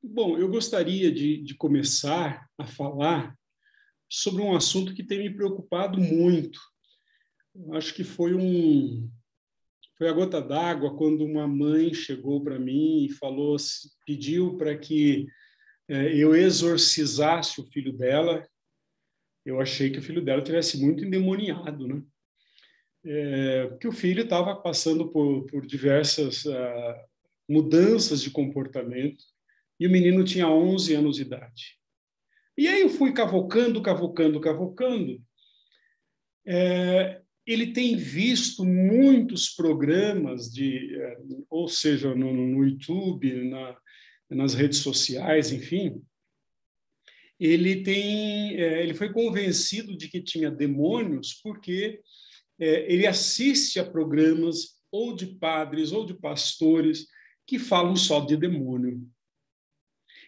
Bom, eu gostaria de começar a falar sobre um assunto que tem me preocupado muito. Eu acho que foi a gota d'água quando uma mãe chegou para mim e falou, pediu para que eu exorcizasse o filho dela. Eu achei que o filho dela tivesse muito endemoniado, né? Porque o filho estava passando por diversas mudanças de comportamento e o menino tinha 11 anos de idade. E aí eu fui cavocando, cavocando, cavocando. Ele tem visto muitos programas ou seja, no YouTube, nas redes sociais, enfim. Ele foi convencido de que tinha demônios porque ele assiste a programas ou de padres ou de pastores que falam só de demônio.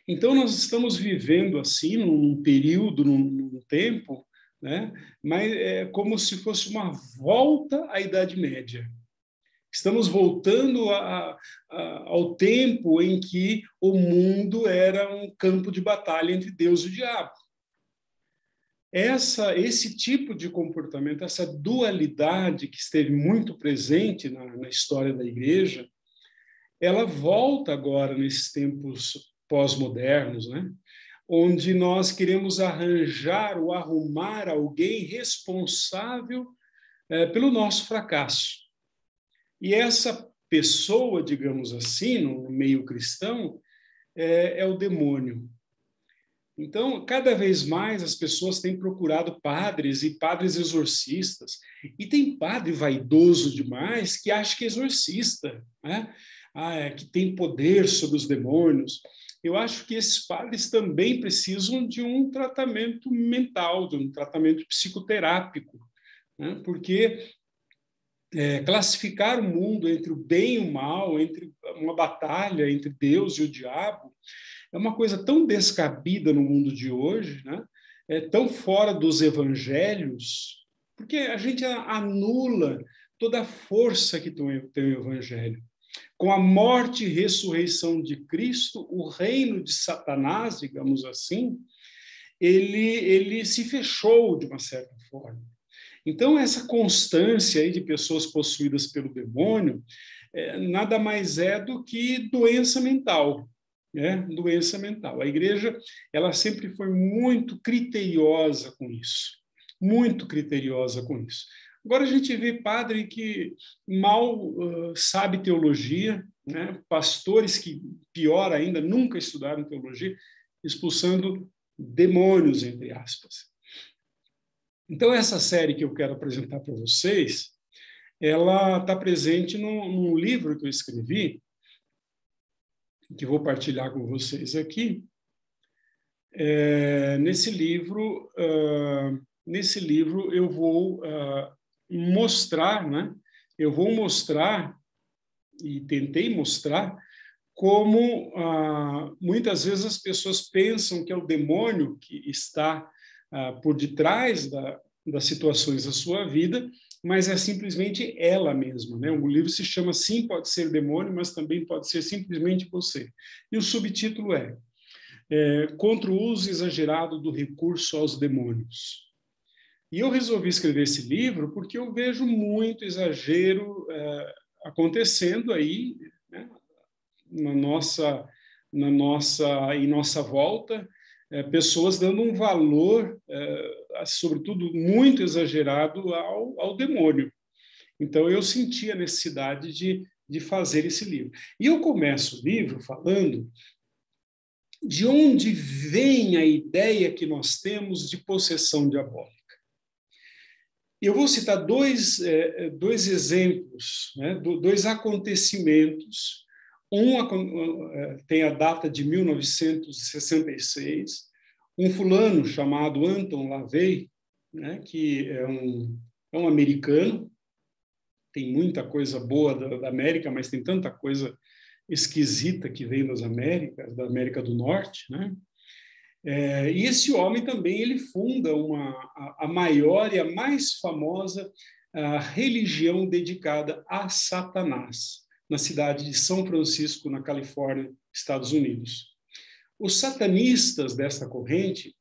Então, nós estamos vivendo assim, num período, num tempo, né? Mas é como se fosse uma volta à Idade Média. Estamos voltando ao tempo em que o mundo era um campo de batalha entre Deus e o diabo. Esse tipo de comportamento, essa dualidade que esteve muito presente na história da Igreja, ela volta agora nesses tempos pós-modernos, né? Onde nós queremos arranjar ou arrumar alguém responsável pelo nosso fracasso. E essa pessoa, digamos assim, no meio cristão, é o demônio. Então, cada vez mais as pessoas têm procurado padres e padres exorcistas. E tem padre vaidoso demais que acha que é exorcista, né? Que tem poder sobre os demônios. Eu acho que esses padres também precisam de um tratamento mental, de um tratamento psicoterápico, né? Porque classificar o mundo entre o bem e o mal, entre uma batalha entre Deus e o diabo, é uma coisa tão descabida no mundo de hoje, né? É tão fora dos evangelhos, porque a gente anula toda a força que tem o evangelho. Com a morte e ressurreição de Cristo, o reino de Satanás, digamos assim, ele se fechou de uma certa forma. Então, essa constância aí de pessoas possuídas pelo demônio nada mais é do que doença mental. Doença mental. A igreja ela sempre foi muito criteriosa com isso, muito criteriosa com isso. Agora a gente vê padre que mal sabe teologia, né? Pastores que, pior ainda, nunca estudaram teologia, expulsando demônios, entre aspas. Então, essa série que eu quero apresentar para vocês, ela está presente num livro que eu escrevi, que vou partilhar com vocês aqui. Nesse livro eu vou mostrar, né? Eu vou mostrar, e tentei mostrar, como muitas vezes as pessoas pensam que é o demônio que está por detrás das situações da sua vida, mas é simplesmente ela mesma, né? O livro se chama Sim, Pode Ser Demônio, mas também pode ser simplesmente você. E o subtítulo é Contra o Uso Exagerado do Recurso aos Demônios. E eu resolvi escrever esse livro porque eu vejo muito exagero acontecendo aí, né? em nossa volta, pessoas dando um valor, sobretudo muito exagerado, ao demônio. Então, eu senti a necessidade de fazer esse livro. E eu começo o livro falando de onde vem a ideia que nós temos de possessão diabólica. Eu vou citar dois exemplos, né, dois acontecimentos. Tem a data de 1966. Um fulano chamado Anton LaVey, né, que é um americano, tem muita coisa boa da América, mas tem tanta coisa esquisita que vem das Américas, da América do Norte, né? E esse homem também ele funda a maior e a mais famosa religião dedicada a Satanás, na cidade de São Francisco, na Califórnia, Estados Unidos. Os satanistas dessa corrente,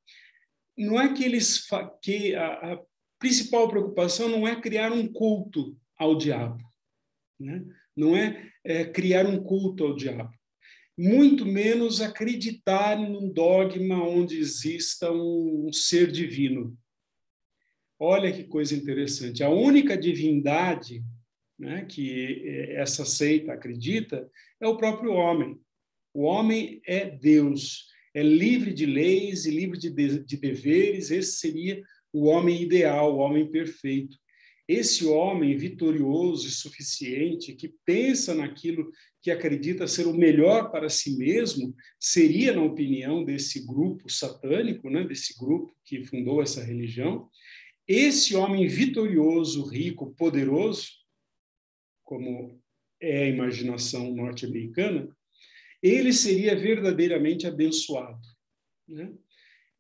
não é que eles que a principal preocupação não é criar um culto ao diabo, né? Não é criar um culto ao diabo, muito menos acreditar num dogma onde exista um ser divino. Olha que coisa interessante. A única divindade, né, que essa seita acredita é o próprio homem. O homem é Deus, é livre de leis e livre de deveres. Esse seria o homem ideal, o homem perfeito. Esse homem vitorioso e suficiente, que pensa naquilo que acredita ser o melhor para si mesmo, seria, na opinião desse grupo satânico, né, desse grupo que fundou essa religião, esse homem vitorioso, rico, poderoso, como é a imaginação norte-americana, ele seria verdadeiramente abençoado, né?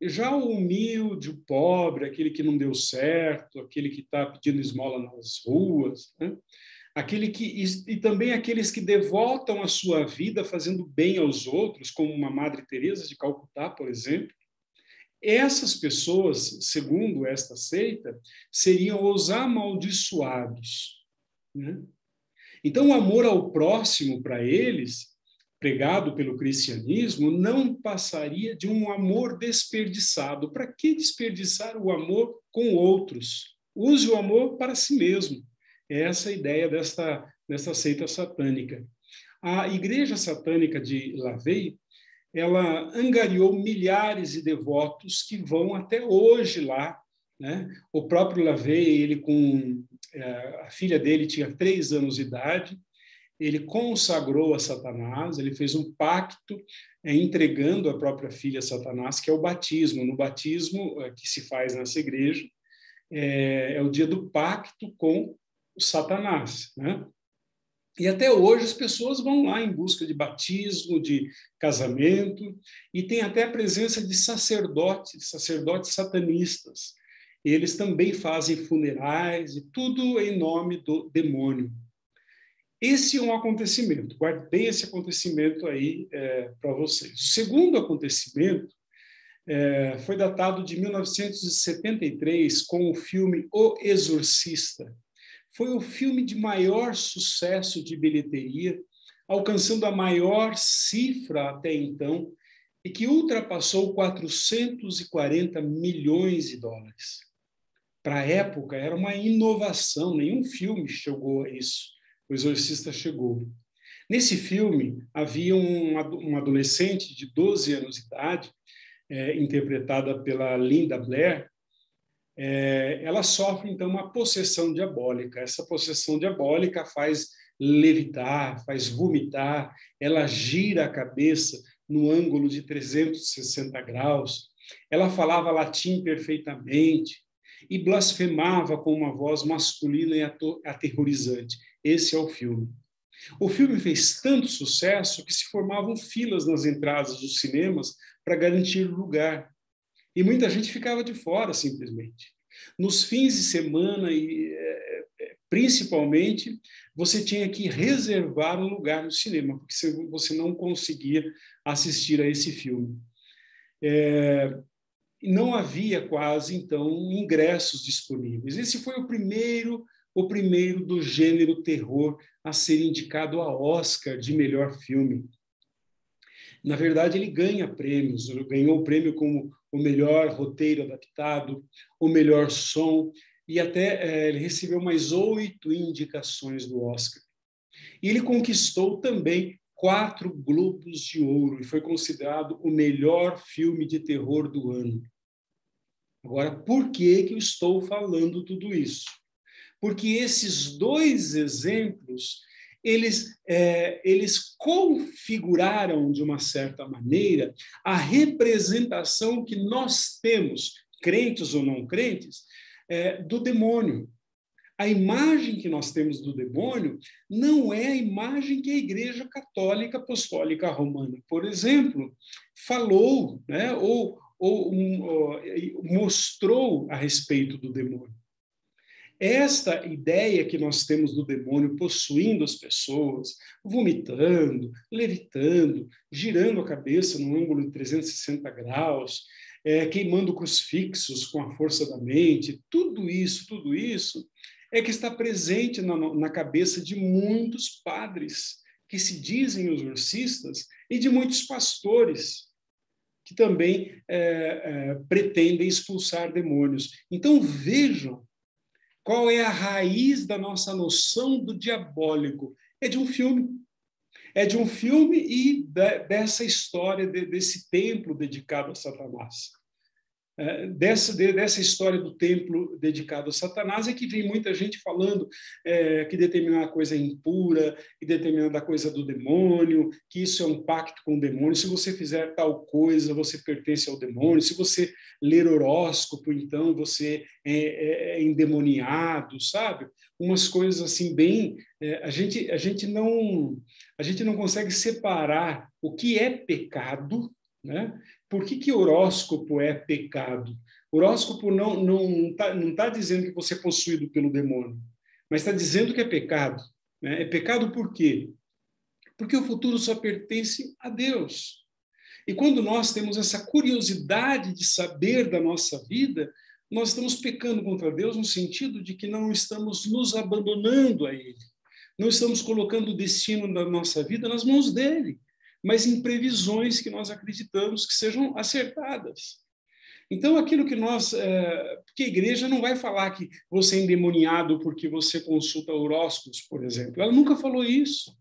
Já o humilde, o pobre, aquele que não deu certo, aquele que está pedindo esmola nas ruas, né? E também aqueles que devotam a sua vida fazendo bem aos outros, como uma Madre Teresa de Calcutá, por exemplo, essas pessoas, segundo esta seita, seriam os amaldiçoados, né? Então, o amor ao próximo para eles, pregado pelo cristianismo, não passaria de um amor desperdiçado. Para que desperdiçar o amor com outros? Use o amor para si mesmo. É essa a ideia desta seita satânica. A Igreja Satânica de Lavey, ela angariou milhares de devotos que vão até hoje lá, né? O próprio Lavey, ele a filha dele tinha 3 anos de idade, ele consagrou a Satanás, ele fez um pacto entregando a própria filha a Satanás, que é o batismo. No batismo que se faz nessa igreja, é o dia do pacto com o Satanás, né? E até hoje as pessoas vão lá em busca de batismo, de casamento, e tem até a presença de sacerdotes satanistas. Eles também fazem funerais, e tudo em nome do demônio. Esse é um acontecimento, guardei esse acontecimento aí para vocês. O segundo acontecimento foi datado de 1973 com o filme O Exorcista. Foi o filme de maior sucesso de bilheteria, alcançando a maior cifra até então, e que ultrapassou 440 milhões de dólares. Para a época, era uma inovação, nenhum filme chegou a isso. O Exorcista chegou. Nesse filme, havia uma adolescente de 12 anos de idade, interpretada pela Linda Blair. Ela sofre, então, uma possessão diabólica. Essa possessão diabólica faz levitar, faz vomitar, ela gira a cabeça no ângulo de 360 graus. Ela falava latim perfeitamente e blasfemava com uma voz masculina e aterrorizante. Esse é o filme. O filme fez tanto sucesso que se formavam filas nas entradas dos cinemas para garantir lugar. E muita gente ficava de fora, simplesmente. Nos fins de semana, principalmente, você tinha que reservar um lugar no cinema, porque você não conseguia assistir a esse filme. Não havia quase, então, ingressos disponíveis. Esse foi o primeiro do gênero terror a ser indicado ao Oscar de melhor filme. Na verdade, ele ganha prêmios. Ele ganhou o prêmio como o melhor roteiro adaptado, o melhor som, e até ele recebeu mais 8 indicações do Oscar. E ele conquistou também 4 Globos de Ouro e foi considerado o melhor filme de terror do ano. Agora, por que eu estou falando tudo isso? Porque esses 2 exemplos, eles configuraram, de uma certa maneira, a representação que nós temos, crentes ou não crentes, do demônio. A imagem que nós temos do demônio não é a imagem que a Igreja Católica Apostólica Romana, por exemplo, falou, né, ou mostrou a respeito do demônio. Esta ideia que nós temos do demônio possuindo as pessoas, vomitando, levitando, girando a cabeça num ângulo de 360 graus, queimando crucifixos com a força da mente, tudo isso é que está presente na cabeça de muitos padres que se dizem exorcistas e de muitos pastores que também pretendem expulsar demônios. Então vejam qual é a raiz da nossa noção do diabólico. É de um filme. É de um filme e dessa história, desse templo dedicado a Satanás. Dessa história do templo dedicado a Satanás é que vem muita gente falando que determinada coisa é impura, que determinada coisa é do demônio, que isso é um pacto com o demônio. Se você fizer tal coisa, você pertence ao demônio. Se você ler horóscopo, então você é endemoniado, sabe? Umas coisas assim bem... a gente não consegue separar o que é pecado, né? Por que horóscopo é pecado? Horóscopo não tá dizendo que você é possuído pelo demônio, mas está dizendo que é pecado. Né? É pecado por quê? Porque o futuro só pertence a Deus. E quando nós temos essa curiosidade de saber da nossa vida, nós estamos pecando contra Deus no sentido de que não estamos nos abandonando a Ele. Não estamos colocando o destino da nossa vida nas mãos dele, mas em previsões que nós acreditamos que sejam acertadas. Então, aquilo que porque a igreja não vai falar que você é endemoniado porque você consulta horóscopos, por exemplo. Ela nunca falou isso.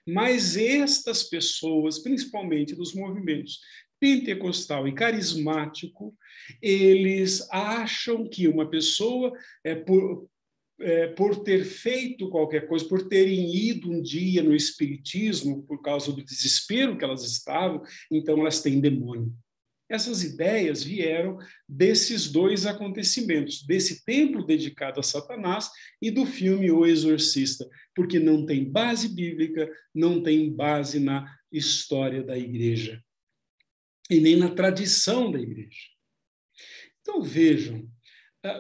Mas estas pessoas, principalmente dos movimentos pentecostal e carismático, eles acham que uma pessoa, por ter feito qualquer coisa, por terem ido um dia no espiritismo, por causa do desespero que elas estavam, então elas têm demônio. Essas ideias vieram desses dois acontecimentos, desse templo dedicado a Satanás e do filme O Exorcista, porque não tem base bíblica, não tem base na história da igreja e nem na tradição da igreja. Então vejam,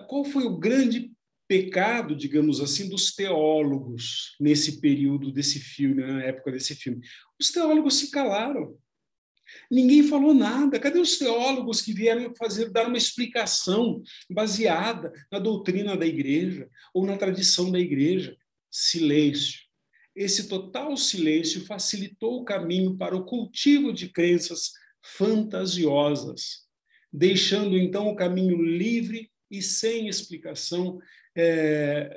qual foi o grande pecado, digamos assim, dos teólogos nesse período desse filme, na época desse filme? Os teólogos se calaram. Ninguém falou nada. Cadê os teólogos que vieram dar uma explicação baseada na doutrina da igreja ou na tradição da igreja? Silêncio. Esse total silêncio facilitou o caminho para o cultivo de crenças fantasiosas, deixando então o caminho livre e sem explicação,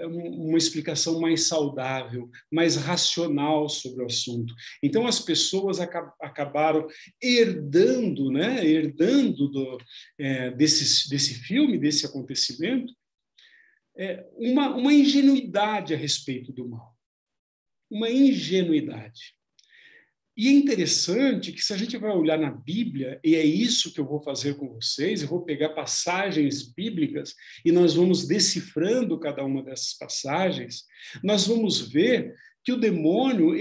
uma explicação mais saudável, mais racional sobre o assunto. Então, as pessoas acabaram herdando, né, desse filme, desse acontecimento, uma ingenuidade a respeito do mal. Uma ingenuidade. E é interessante que, se a gente vai olhar na Bíblia, e é isso que eu vou fazer com vocês, eu vou pegar passagens bíblicas e nós vamos decifrando cada uma dessas passagens, nós vamos ver que o demônio,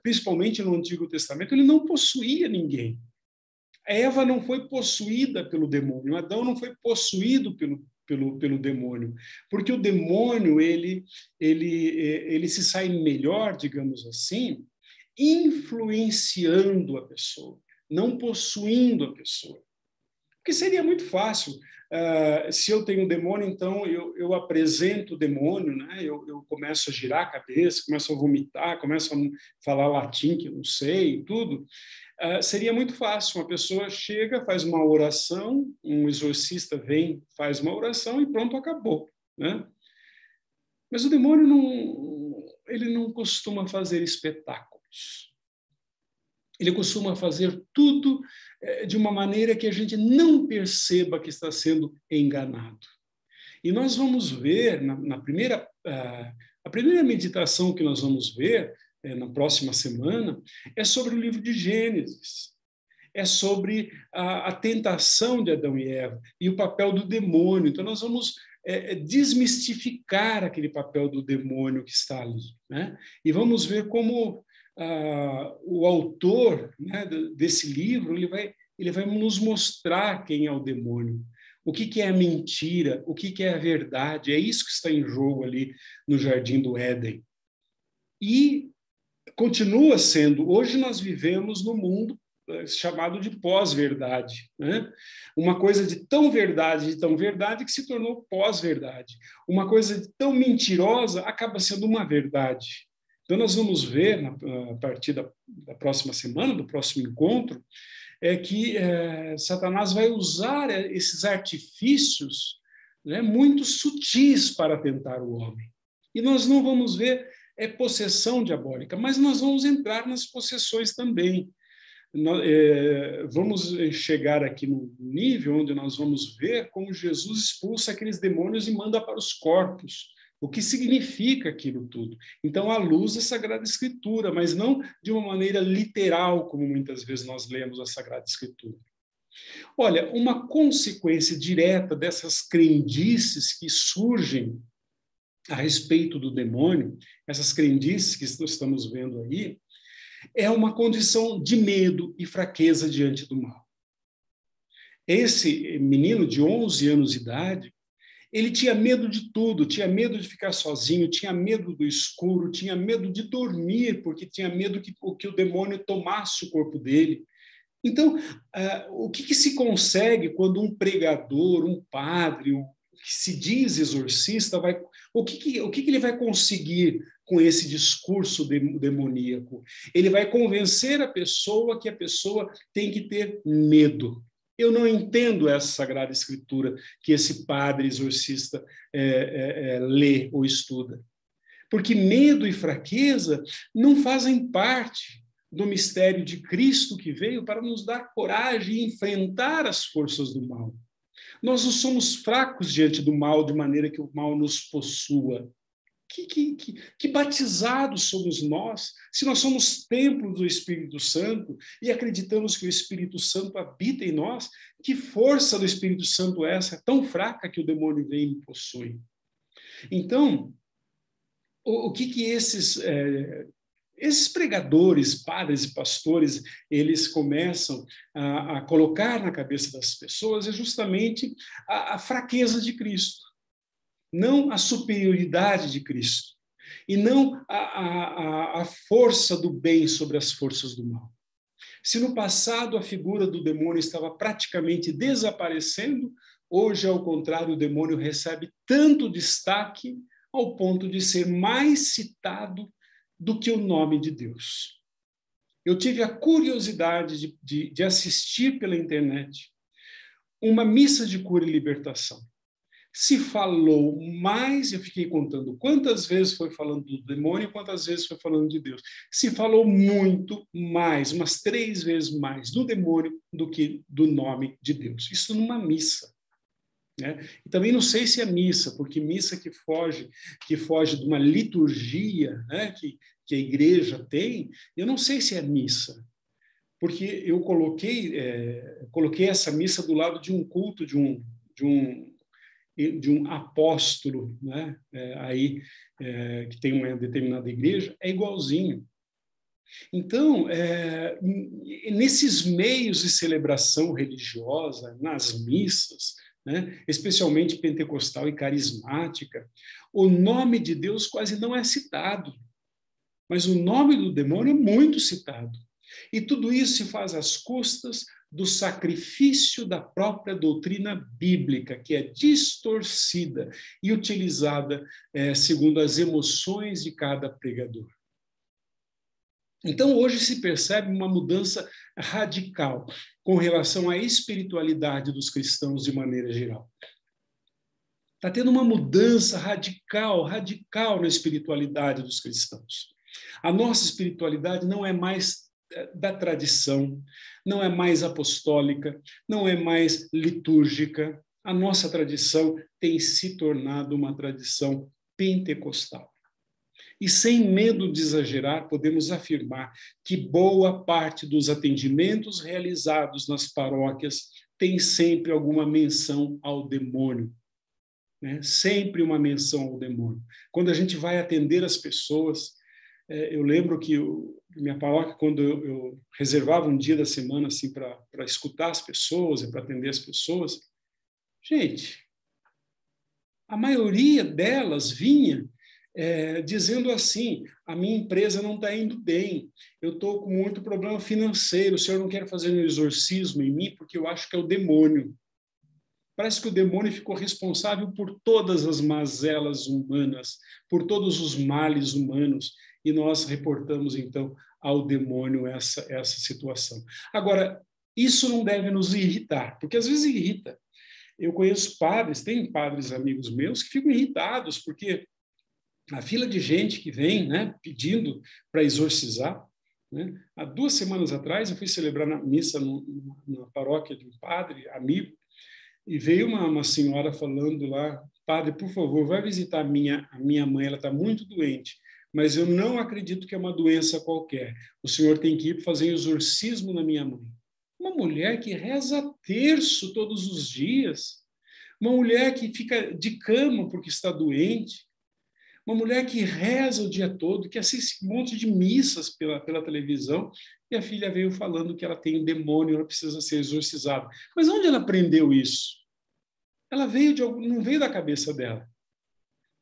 principalmente no Antigo Testamento, ele não possuía ninguém. Eva não foi possuída pelo demônio, Adão não foi possuído pelo demônio, porque o demônio ele se sai melhor, digamos assim, influenciando a pessoa, não possuindo a pessoa. Porque seria muito fácil, se eu tenho um demônio, então eu apresento o demônio, né? Eu começo a girar a cabeça, começo a vomitar, começo a falar latim, que eu não sei, e tudo. Seria muito fácil, uma pessoa chega, faz uma oração, um exorcista vem, faz uma oração e pronto, acabou, né? Mas o demônio ele não costuma fazer espetáculos. Ele costuma fazer tudo de uma maneira que a gente não perceba que está sendo enganado. E nós vamos ver, a primeira meditação que nós vamos ver na próxima semana, é sobre o livro de Gênesis. É sobre a tentação de Adão e Eva e o papel do demônio. Então, nós vamos desmistificar aquele papel do demônio que está ali, né? E vamos ver como o autor, né, desse livro ele vai nos mostrar quem é o demônio. O que é a mentira? O que é a verdade? É isso que está em jogo ali no Jardim do Éden. E continua sendo. Hoje nós vivemos no mundo chamado de pós-verdade, né? Uma coisa de tão verdade que se tornou pós-verdade. Uma coisa de tão mentirosa acaba sendo uma verdade. Então nós vamos ver, a partir da próxima semana, do próximo encontro, que Satanás vai usar esses artifícios, né, muito sutis para tentar o homem. E nós não vamos ver possessão diabólica, mas nós vamos entrar nas possessões também. Vamos chegar aqui no nível onde nós vamos ver como Jesus expulsa aqueles demônios e manda para os corpos. O que significa aquilo tudo? Então, à luz da Sagrada Escritura, mas não de uma maneira literal, como muitas vezes nós lemos a Sagrada Escritura. Olha, uma consequência direta dessas crendices que surgem a respeito do demônio, essas crendices que estamos vendo aí, é uma condição de medo e fraqueza diante do mal. Esse menino de 11 anos de idade, ele tinha medo de tudo, tinha medo de ficar sozinho, tinha medo do escuro, tinha medo de dormir, porque tinha medo que o demônio tomasse o corpo dele. Então, o que se consegue quando um pregador, um padre, que se diz exorcista, o que ele vai conseguir com esse discurso demoníaco? Ele vai convencer a pessoa que a pessoa tem que ter medo. Eu não entendo essa Sagrada Escritura que esse padre exorcista lê ou estuda. Porque medo e fraqueza não fazem parte do mistério de Cristo que veio para nos dar coragem e enfrentar as forças do mal. Nós não somos fracos diante do mal de maneira que o mal nos possua. Que batizados somos nós, se nós somos templo do Espírito Santo e acreditamos que o Espírito Santo habita em nós, que força do Espírito Santo é essa, tão fraca que o demônio vem e me possui? Então, o que esses pregadores, padres e pastores, eles começam a colocar na cabeça das pessoas é justamente a fraqueza de Cristo, não a superioridade de Cristo, e não a força do bem sobre as forças do mal. Se no passado a figura do demônio estava praticamente desaparecendo, hoje, ao contrário, o demônio recebe tanto destaque ao ponto de ser mais citado do que o nome de Deus. Eu tive a curiosidade de assistir pela internet uma missa de cura e libertação. Se falou mais, eu fiquei contando quantas vezes foi falando do demônio e quantas vezes foi falando de Deus. Se falou muito mais, umas 3 vezes mais do demônio do que do nome de Deus. Isso numa missa. Né? E também não sei se é missa, porque missa que foge de uma liturgia, né, que a igreja tem, eu não sei se é missa, porque eu coloquei essa missa do lado de um culto de um apóstolo, né, que tem uma determinada igreja, é igualzinho. Então, nesses meios de celebração religiosa, nas missas, né, especialmente pentecostal e carismática, o nome de Deus quase não é citado, mas o nome do demônio é muito citado. E tudo isso se faz às custas do sacrifício da própria doutrina bíblica, que é distorcida e utilizada segundo as emoções de cada pregador. Então, hoje se percebe uma mudança radical com relação à espiritualidade dos cristãos de maneira geral. Está tendo uma mudança radical na espiritualidade dos cristãos. A nossa espiritualidade não é mais da tradição, não é mais apostólica, não é mais litúrgica. A nossa tradição tem se tornado uma tradição pentecostal. E sem medo de exagerar, podemos afirmar que boa parte dos atendimentos realizados nas paróquias tem sempre alguma menção ao demônio. Né? Sempre uma menção ao demônio. Quando a gente vai atender as pessoas, eu lembro que minha paróquia, quando eu reservava um dia da semana assim, para escutar as pessoas e para atender as pessoas, Gente, a maioria delas vinha dizendo assim: a minha empresa não está indo bem, eu estou com muito problema financeiro, o senhor não quer fazer um exorcismo em mim porque eu acho que é o demônio. Parece que o demônio ficou responsável por todas as mazelas humanas, por todos os males humanos, e nós reportamos, então, ao demônio essa situação. Agora, isso não deve nos irritar, porque às vezes irrita. Eu conheço padres, tem padres amigos meus que ficam irritados, porque a fila de gente que vem, né, pedindo para exorcizar, né? Há 2 semanas atrás, eu fui celebrar na missa na paróquia de um padre, amigo, e veio uma senhora falando lá: padre, por favor, vai visitar a minha mãe, ela está muito doente, mas eu não acredito que é uma doença qualquer. O senhor tem que ir fazer exorcismo na minha mãe. Uma mulher que reza terço todos os dias, uma mulher que fica de cama porque está doente, uma mulher que reza o dia todo, que assiste um monte de missas pela televisão, e a filha veio falando que ela tem um demônio, ela precisa ser exorcizada. Mas onde ela aprendeu isso? Ela veio não veio da cabeça dela.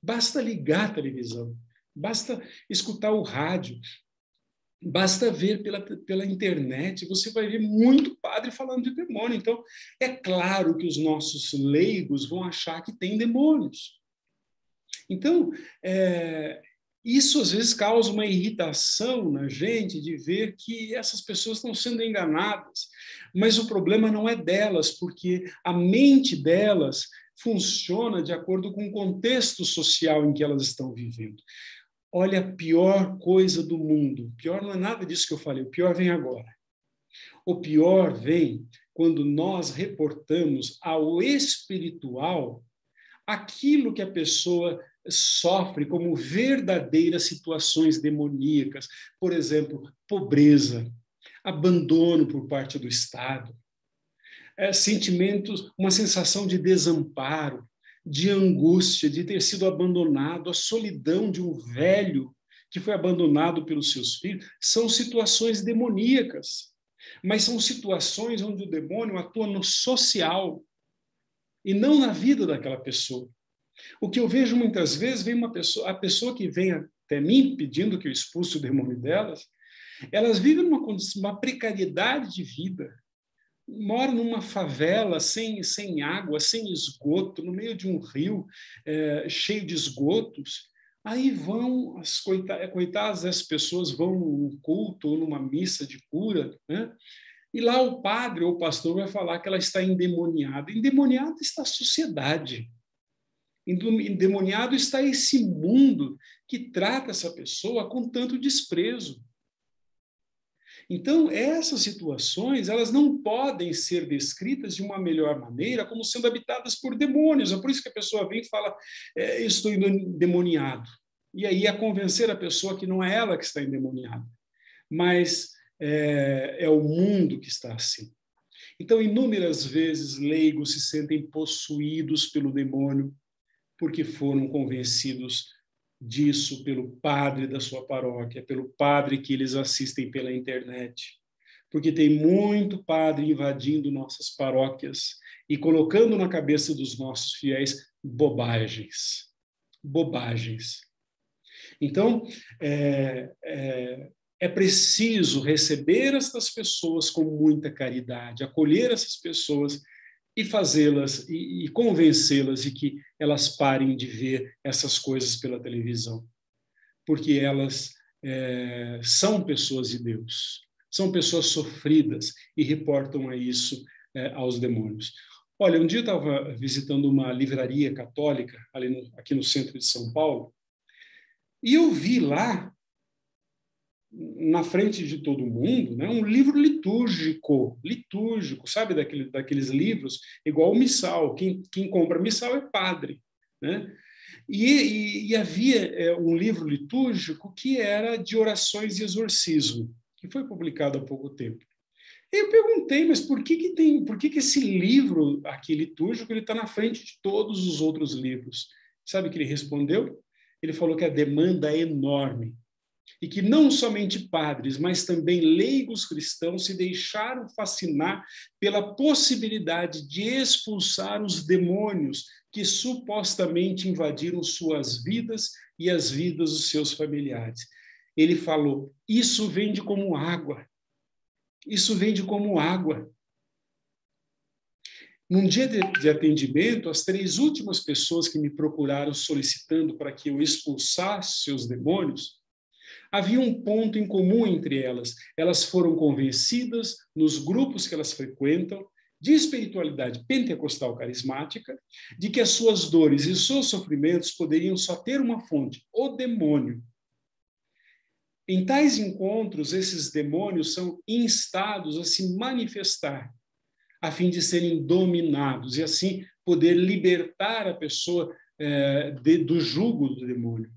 Basta ligar a televisão, basta escutar o rádio, basta ver pela internet, você vai ver muito padre falando de demônio. Então, é claro que os nossos leigos vão achar que tem demônios. Então, isso às vezes causa uma irritação na gente de ver que essas pessoas estão sendo enganadas. Mas o problema não é delas, porque a mente delas funciona de acordo com o contexto social em que elas estão vivendo. Olha, a pior coisa do mundo, pior não é nada disso que eu falei, o pior vem agora. O pior vem quando nós reportamos ao espiritual aquilo que a pessoa sofre como verdadeiras situações demoníacas, por exemplo, pobreza, abandono por parte do Estado, sentimentos, uma sensação de desamparo, de angústia, de ter sido abandonado, a solidão de um velho que foi abandonado pelos seus filhos, são situações demoníacas, mas são situações onde o demônio atua no social e não na vida daquela pessoa. O que eu vejo muitas vezes, vem a pessoa que vem até mim pedindo que eu expulse o demônio delas, elas vivem uma precariedade de vida, moram numa favela sem água, sem esgoto, no meio de um rio cheio de esgotos. Aí vão, coitadas, as pessoas vão num culto ou numa missa de cura, né? E lá o padre ou o pastor vai falar que ela está endemoniada. Endemoniada está a sociedade. Endemoniado está esse mundo que trata essa pessoa com tanto desprezo. Então, essas situações, elas não podem ser descritas de uma melhor maneira como sendo habitadas por demônios. É por isso que a pessoa vem e fala, estou endemoniado. E aí a convencer a pessoa que não é ela que está endemoniada, mas é o mundo que está assim. Então, inúmeras vezes, leigos se sentem possuídos pelo demônio, porque foram convencidos disso pelo padre da sua paróquia, pelo padre que eles assistem pela internet. Porque tem muito padre invadindo nossas paróquias e colocando na cabeça dos nossos fiéis bobagens. Bobagens. Então, é preciso receber essas pessoas com muita caridade, acolher essas pessoas e fazê-las e convencê-las de que elas parem de ver essas coisas pela televisão, porque elas são pessoas de Deus, são pessoas sofridas e reportam a isso aos demônios. Olha, um dia eu estava visitando uma livraria católica aqui no centro de São Paulo e eu vi lá na frente de todo mundo, né, um livro litúrgico, sabe, daqueles livros, igual o missal. Quem compra missal é padre, né? E havia um livro litúrgico que era de orações e exorcismo, que foi publicado há pouco tempo. E eu perguntei, mas por que esse livro aqui litúrgico ele está na frente de todos os outros livros? Sabe o que ele respondeu? Ele falou que a demanda é enorme. e que não somente padres, mas também leigos cristãos se deixaram fascinar pela possibilidade de expulsar os demônios que supostamente invadiram suas vidas e as vidas dos seus familiares. Ele falou: isso vende como água. Isso vende como água. Num dia de atendimento, as 3 últimas pessoas que me procuraram solicitando para que eu expulsasse seus demônios, havia um ponto em comum entre elas. Elas foram convencidas, nos grupos que elas frequentam, de espiritualidade pentecostal carismática, de que as suas dores e seus sofrimentos poderiam só ter uma fonte, o demônio. Em tais encontros, esses demônios são instados a se manifestar, a fim de serem dominados e assim poder libertar a pessoa do jugo do demônio.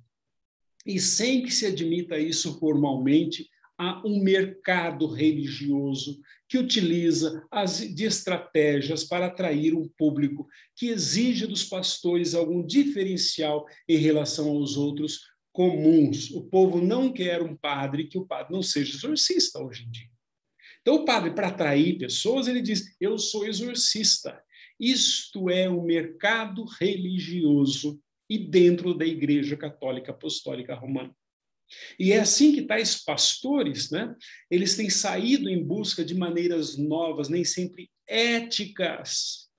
E sem que se admita isso formalmente, há um mercado religioso que utiliza de estratégias para atrair um público que exige dos pastores algum diferencial em relação aos outros comuns. O povo não quer um padre que o padre não seja exorcista hoje em dia. Então, o padre, para atrair pessoas, ele diz: eu sou exorcista. Isto é o mercado religioso e dentro da Igreja Católica Apostólica Romana. E é assim que tais pastores, né, eles têm saído em busca de maneiras novas, nem sempre éticas,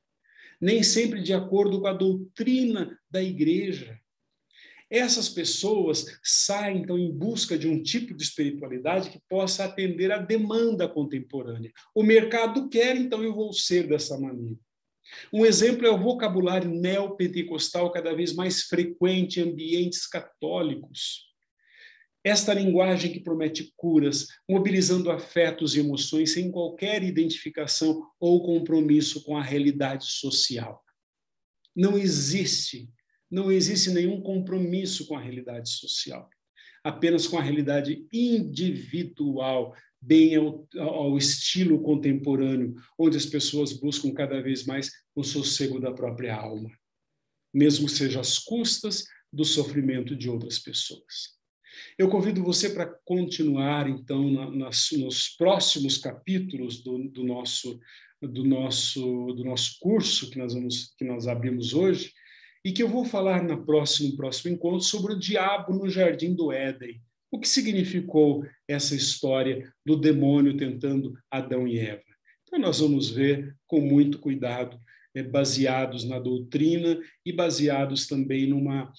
nem sempre de acordo com a doutrina da Igreja. Essas pessoas saem, então, em busca de um tipo de espiritualidade que possa atender à demanda contemporânea. O mercado quer, então eu vou ser dessa maneira. Um exemplo é o vocabulário neopentecostal cada vez mais frequente em ambientes católicos. Esta linguagem que promete curas, mobilizando afetos e emoções sem qualquer identificação ou compromisso com a realidade social. Não existe nenhum compromisso com a realidade social, apenas com a realidade individual, bem ao estilo contemporâneo, onde as pessoas buscam cada vez mais o sossego da própria alma, mesmo que seja às custas do sofrimento de outras pessoas. Eu convido você para continuar, então, nos próximos capítulos do nosso curso que nós abrimos hoje, e que eu vou falar no próximo encontro sobre o diabo no Jardim do Éden. O que significou essa história do demônio tentando Adão e Eva? Então, nós vamos ver com muito cuidado, baseados na doutrina e baseados também numa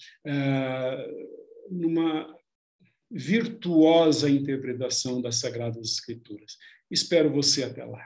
virtuosa interpretação das Sagradas Escrituras. Espero você até lá.